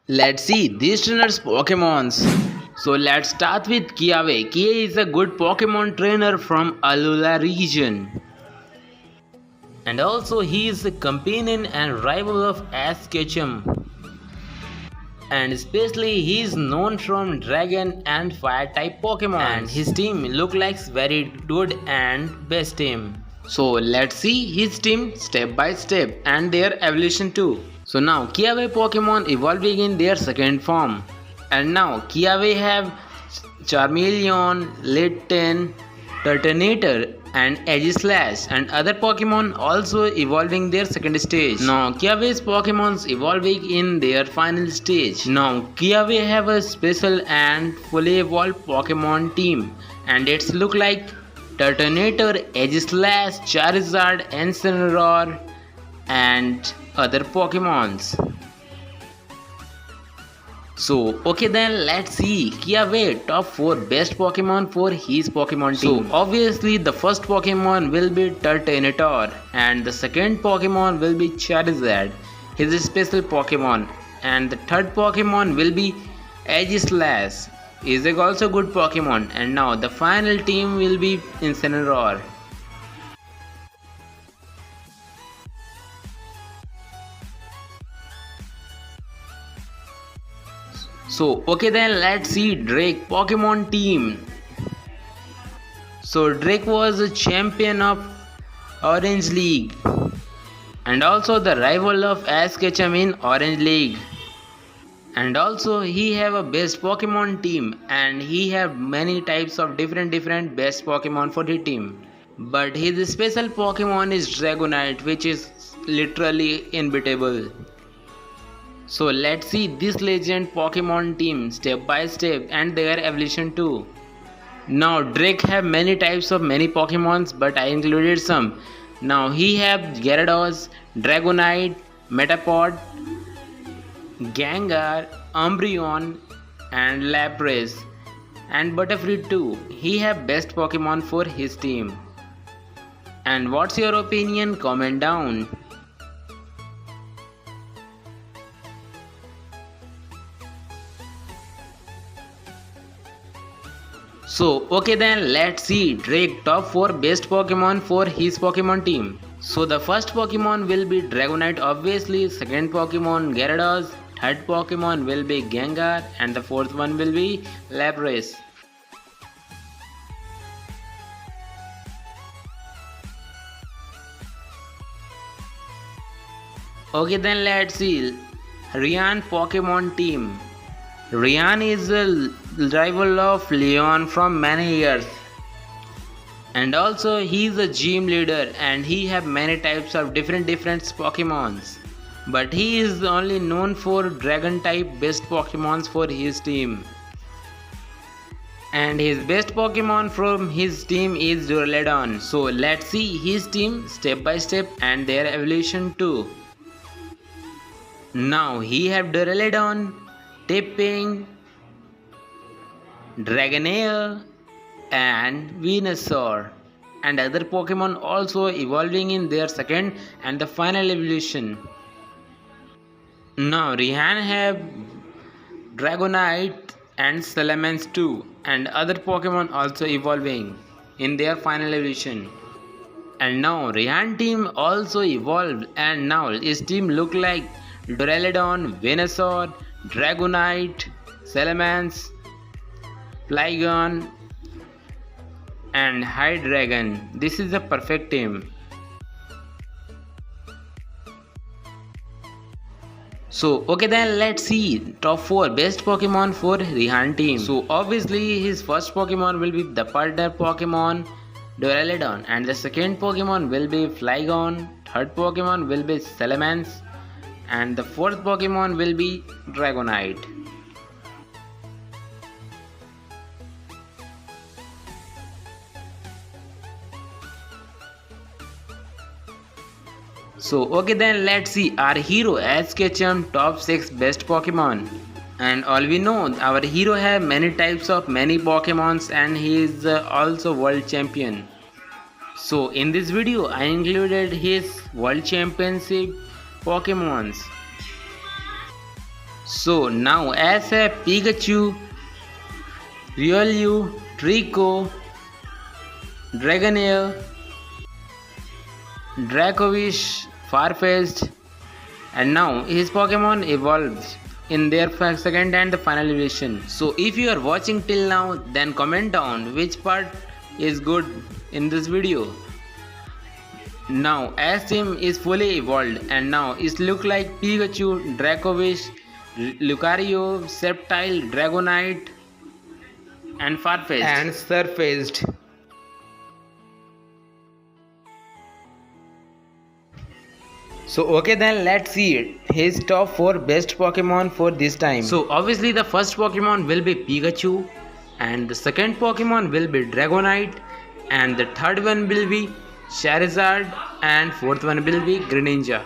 Let's see these trainers' Pokemons. So let's start with Kiawe. Kiawe is a good Pokemon trainer from Alola region. And also he is a companion and rival of Ash Ketchum. And especially he is known from Dragon and Fire type Pokemon. And his team look like very good and best team. So let's see his team step by step and their evolution too. So now Kiawe Pokemon evolving in their second form. And now Kiawe have Charmeleon, Litten, Turtonator and Aegislash and other Pokemon also evolving their second stage. Now Kiawe's Pokemons evolving in their final stage. Now Kiawe have a special and fully evolved Pokemon team and it's look like Turtonator, Aegislash, Charizard, Incineroar and other Pokemons. So okay then let's see Kiawe top 4 best Pokemon for his Pokemon team. So obviously the first Pokemon will be Turtonator and the second Pokemon will be Charizard, his special Pokemon, and the third Pokemon will be Aegislash, is also good Pokemon, and now the final team will be Incineroar. So okay then let's see Drake Pokemon team. So Drake was a champion of Orange League and also the rival of Ash Ketchum in Orange League. And also he have a best Pokemon team and he have many types of different best Pokemon for his team. But his special Pokemon is Dragonite, which is literally unbeatable. So let's see this legend Pokemon team step by step and their evolution too. Now Drake have many types of many Pokemons but I included some. Now he have Gyarados, Dragonite, Metapod, Gengar, Umbreon and Lapras and Butterfree too. He have best Pokemon for his team. And what's your opinion? Comment down. So okay then let's see Drake top 4 best Pokemon for his Pokemon team. So the first Pokemon will be Dragonite obviously, second Pokemon Gyarados, third Pokemon will be Gengar and the fourth one will be Lapras. Okay then let's see Ryan Pokemon team. Ryan is a rival of Leon from many years. And also he is a gym leader and he have many types of different Pokemons. But he is only known for dragon type best Pokemons for his team. And his best Pokemon from his team is Duraludon. So let's see his team step by step and their evolution too. Now he have Duraludon, Tipping, Dragonair and Venusaur and other Pokemon also evolving in their second and the final evolution. Now Raihan have Dragonite and Salamence too and other Pokemon also evolving in their final evolution. And now Raihan team also evolved and now his team look like Duraludon, Venusaur, Dragonite, Salamence, Flygon and Hydreigon. This is a perfect team. So okay then let's see top 4 best Pokemon for Raihan team. So obviously his first Pokemon will be the partner Pokemon Duraludon and the second Pokemon will be Flygon, third Pokemon will be Salamence and the fourth Pokemon will be Dragonite. So okay then let's see our hero Ash Ketchum top 6 best Pokemon. And all we know our hero have many types of many Pokemons and he is also world champion. So in this video I included his world championship Pokemons. So now as a Pikachu, Riolu, Trico, Dragonair, Dracovish, Farfetch'd, and now his Pokemon evolves in their second and the final evolution. So if you are watching till now, then comment down which part is good in this video. Now as team is fully evolved and now it look like Pikachu, Dracovish, Lucario, Sceptile, Dragonite and Farfetch'd and Surfaced. So okay, then let's see it. His top 4 best Pokemon for this time. So obviously the first Pokemon will be Pikachu, and the second Pokemon will be Dragonite, and the third one will be Charizard, and fourth one will be Greninja.